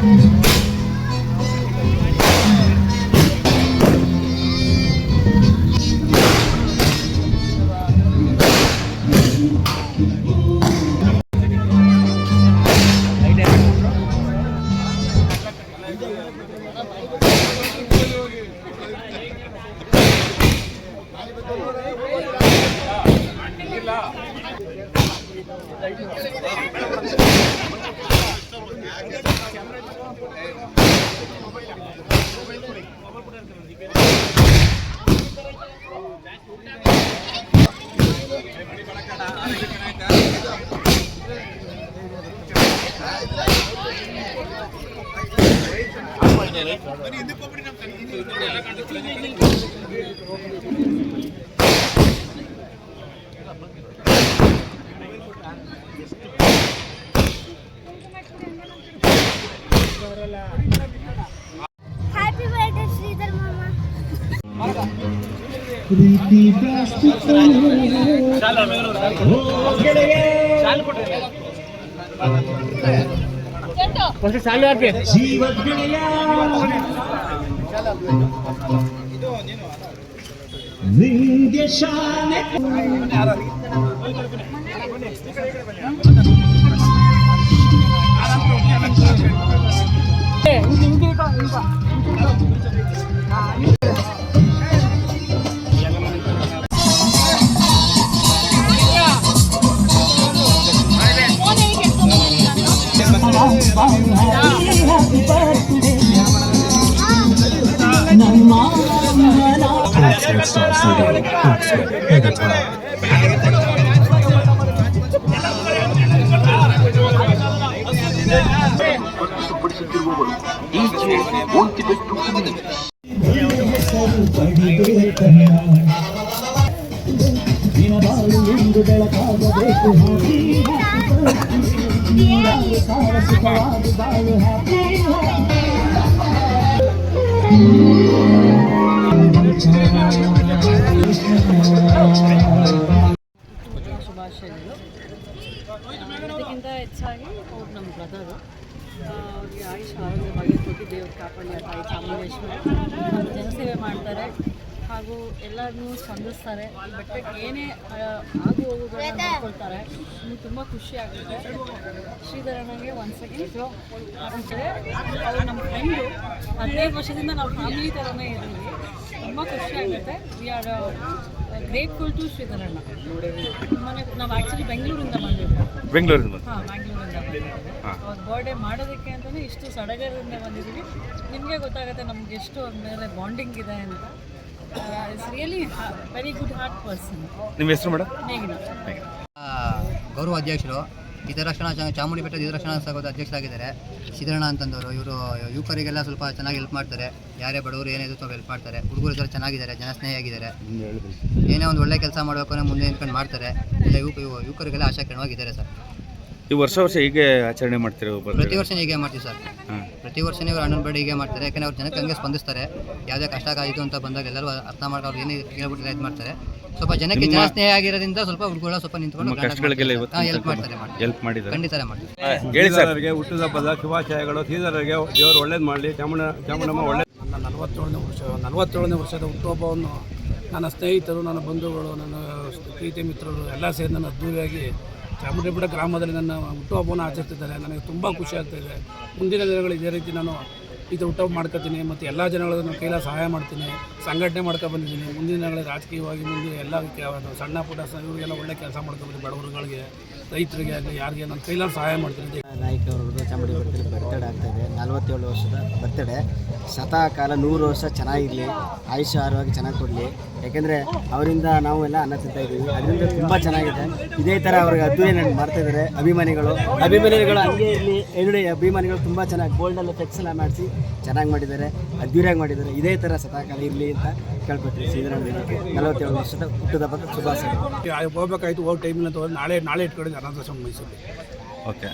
Happy birthday, Sridhar Mama. ಶುಭಾಶಯಗಳು. ಇದಕ್ಕಿಂತ ಹೆಚ್ಚಾಗಿ ಅವ್ರು ನಮ್ಮ ಬ್ರದರು, ಅವ್ರಿಗೆ ಆಯುಷ್ ಆರೋಗ್ಯವಾಗಿ ಕೊಟ್ಟು ದೇವ್ರು ಕಾಪಾಡಿ ತಾಯಿ ಚಾಮುಂಡೇಶ್ವರಿ ಜನಸೇವೆ ಮಾಡ್ತಾರೆ ಹಾಗೂ ಎಲ್ಲರನ್ನೂ ಸ್ಪಂದಿಸ್ತಾರೆ. ಈ ಬೆಟ್ಟಕ್ಕೆ ಏನೇ ಆಗು ಹೋಗುಗಳನ್ನ ನೋಡ್ಕೊಳ್ತಾರೆ. ನಮ್ಗೆ ತುಂಬ ಖುಷಿ ಆಗುತ್ತೆ. ಶ್ರೀಧರನಿಗೆ ಒಂದು ಸೆಕೆಂಡ್ ಅಂದರೆ ಅವರು ನಮ್ಮ ಫ್ರೆಂಡು, 15 ವರ್ಷದಿಂದ ನಾವು ಫ್ಯಾಮಿಲಿ ಥರನೇ ಇದ್ದೀವಿ. ತುಂಬ ಖುಷಿ ಆಗುತ್ತೆ. ವಿ ಆರ್ ಗ್ರೇಟ್ಫುಲ್ ಟು ಶ್ರೀಧರಣ್ಣ. ನಾವು ಆ್ಯಕ್ಚುಲಿ ಬೆಂಗಳೂರಿಂದ ಬಂದಿದ್ದು. ಬೆಂಗಳೂರಿಂದ ಅವ್ರ ಬರ್ಡೇ ಮಾಡೋದಕ್ಕೆ ಅಂತಲೇ ಇಷ್ಟು ಸಡಗರದಿಂದ ಬಂದಿದ್ದೀವಿ. ನಿಮಗೆ ಗೊತ್ತಾಗುತ್ತೆ ನಮ್ಗೆ ಎಷ್ಟು ಅವ್ರ ಮೇಲೆ ಬಾಂಡಿಂಗ್ ಇದೆ ಅಂತ. It's really very good heart person. ನಿಮ್ಮ ಹೆಸರು ಮೇಡಮ್? ಮೇಘನಾ. ಗೌರವ ಅಧ್ಯಕ್ಷರು, ಹಿತರಕ್ಷಣಾ ಚಾಮುಂಡಿ ಬೆಟ್ಟದ ಹಿತರಕ್ಷಣಾ ಸಂಘದ ಅಧ್ಯಕ್ಷರಾಗಿದ್ದಾರೆ ಶ್ರೀಧರಣ್ಣ ಅಂತಂದವರು. ಇವರು ಯುವಕರಿಗೆಲ್ಲ ಸ್ವಲ್ಪ ಚೆನ್ನಾಗಿ ಹೆಲ್ಪ್ ಮಾಡ್ತಾರೆ. ಯಾರೇ ಬಡವರು ಏನಿದ್ರು ಸ್ವಲ್ಪ ಹೆಲ್ಪ್ ಮಾಡ್ತಾರೆ. ಹುಡುಗರು ಇದ್ದಾರೆ, ಚೆನ್ನಾಗಿದ್ದಾರೆ, ಜನಸ್ನೇಹಿಯಾಗಿದ್ದಾರೆ. ಏನೇ ಒಂದು ಒಳ್ಳೆ ಕೆಲಸ ಮಾಡಬೇಕು ಅಂದರೆ ಮುಂದೆ ನಿಂತ್ಕೊಂಡು ಮಾಡ್ತಾರೆ. ಇಲ್ಲ ಯುವಕರಿಗೆಲ್ಲ ಆಶಾಕಿರಣವಾಗಿದ್ದಾರೆ ಸರ್. ಈ ವರ್ಷ ಹೀಗೆ ಆಚರಣೆ ಮಾಡ್ತೀರಾ? ಪ್ರತಿ ವರ್ಷ ಹೀಗೆ ಮಾಡ್ತೀವಿ ಸರ್. ಪ್ರತಿ ವರ್ಷನೇ ಇವರು ಅಣ್ಣನ ಬರ್ಡೇ ಹೀಗೆ ಮಾಡ್ತಾರೆ. ಯಾಕಂದರೆ ಅವ್ರು ಜನಕ್ಕೆ ಹಂಗೆ ಸ್ಪಂದಿಸ್ತಾರೆ. ಯಾವುದೇ ಕಷ್ಟ ಆಯಿತು ಅಂತ ಬಂದಾಗ ಎಲ್ಲರೂ ಅರ್ಥ ಮಾಡಿ ಅವ್ರು ಏನೇ ಕೇಳ್ಬಿಟ್ಟು ಇದು ಮಾಡ್ತಾರೆ. ಸ್ವಲ್ಪ ಜನಕ್ಕೆ ಜನಸ್ನೇಹ ಆಗಿರೋದ್ರಿಂದ ಸ್ವಲ್ಪ ಹುಡುಗರು ಸ್ವಲ್ಪ ನಿಂತ್ಕೊಂಡು ಹೆಲ್ಪ್ ಮಾಡ್ತಾರೆ. ಖಂಡಿತ ಮಾಡ್ತಾರೆ. ಹುಟ್ಟಿದ ಹಬ್ಬದ ಶುಭಾಶಯಗಳು. ಶ್ರೀಧರರಿಗೆ ದೇವರು ಒಳ್ಳೇದು ಮಾಡಲಿ. ಚಾಮುಂಡಮ್ಮ ಒಳ್ಳೆ. ನನ್ನ 47ನೇ ವರ್ಷದ ಹುಟ್ಟುಹಬ್ಬವನ್ನು ನನ್ನ ಸ್ನೇಹಿತರು, ನನ್ನ ಬಂಧುಗಳು, ನನ್ನ ಪ್ರೀತಿ ಮಿತ್ರರು ಎಲ್ಲ ಸೇರಿ ನನ್ನ ಅದ್ದೂರಿಯಾಗಿ ಚಾಮುಂಡಿ ಬೆಟ್ಟ ಗ್ರಾಮದಲ್ಲಿ ನನ್ನ ಹುಟ್ಟುಹಬ್ಬವನ್ನು ಆಚರಿಸ್ತಿದ್ದಾರೆ. ನನಗೆ ತುಂಬ ಖುಷಿ ಆಗ್ತಾಯಿದೆ. ಮುಂದಿನ ದಿನಗಳು ಇದೇ ರೀತಿ ನಾನು ಇದು ಹುಟ್ಟುಹಬ್ಬ ಮಾಡ್ಕೊತೀನಿ ಮತ್ತು ಎಲ್ಲ ಜನಗಳಿಗೂ ನನ್ನ ಕೈಲ ಸಹಾಯ ಮಾಡ್ತೀನಿ. ಸಂಘಟನೆ ಮಾಡ್ಕೊಬಂದಿದ್ದೀನಿ. ಮುಂದಿನ ದಿನಗಳಲ್ಲಿ ರಾಜಕೀಯವಾಗಿ ಮುಂದೆ ಎಲ್ಲ ಸಣ್ಣ ಪುಟ್ಟ ಇವರಿಗೆಲ್ಲ ಒಳ್ಳೆ ಕೆಲಸ ಮಾಡ್ಕೊಬಂದು ಬಡವರುಗಳಿಗೆ, ರೈತರಿಗೆ ಆಗಲಿ ಯಾರಿಗೆ ನನ್ನ ಕೈಲ ಸಹಾಯ ಮಾಡ್ತೀನಿ. ನಾಯಕ ಅವ್ರದ್ದು ಚಾಮುಂಡಿ ಬೆಟ್ಟದಲ್ಲಿ ಬರ್ತಡೇ ಆಗ್ತಾಯಿದೆ. 47 ವರ್ಷದ ಬರ್ತಡೇ. ಶತಕಾಲ 100 ವರ್ಷ ಚೆನ್ನಾಗಿರಲಿ, ಆಯುಷ್ಯ ಆರೋಗ್ಯ ಚೆನ್ನಾಗಿ ಕೊಡಲಿ. ಯಾಕೆಂದರೆ ಅವರಿಂದ ನಾವು ಎಲ್ಲ ಅನ್ನ ತಿಂತಾಯಿದ್ದೀವಿ. ಅದರಿಂದ ತುಂಬ ಚೆನ್ನಾಗಿದೆ. ಇದೇ ಥರ ಅವ್ರಿಗೆ ಅದ್ದೂರಿ ಮಾಡ್ತಾಯಿದ್ದಾರೆ. ಅಭಿಮಾನಿಗಳು ಹಂಗೆ ಇರಲಿ. ಎರಡು ಅಭಿಮಾನಿಗಳು ತುಂಬ ಚೆನ್ನಾಗಿ ಗೋಲ್ಡೆಲ್ಲ ಫ್ಲೆಕ್ಸ್ ಎಲ್ಲ ಮಾಡಿಸಿ ಚೆನ್ನಾಗಿ ಮಾಡಿದ್ದಾರೆ, ಅದ್ದೂರಿಯಾಗಿ ಮಾಡಿದ್ದಾರೆ. ಇದೇ ಥರ ಶತಕಾಲ ಇರಲಿ ಅಂತ ಕೇಳ್ಕೊತೀವಿ. ಶ್ರೀಧರಣ್ಣ ದಿನಕ್ಕೆ 47 ವರ್ಷದ ಹುಟ್ಟದ ಬಗ್ಗೆ ಶುಭಾಶಯ. ಹೋಗ್ಬೇಕಾಯ್ತು, ಹೋಗಿ ಟೈಮಿನ ನಾಳೆ ಇಟ್ಕೊಂಡಿದ್ದು ಅನಾಥಾಶ್ರಮ ಮೈಸೂರು. ಓಕೆ.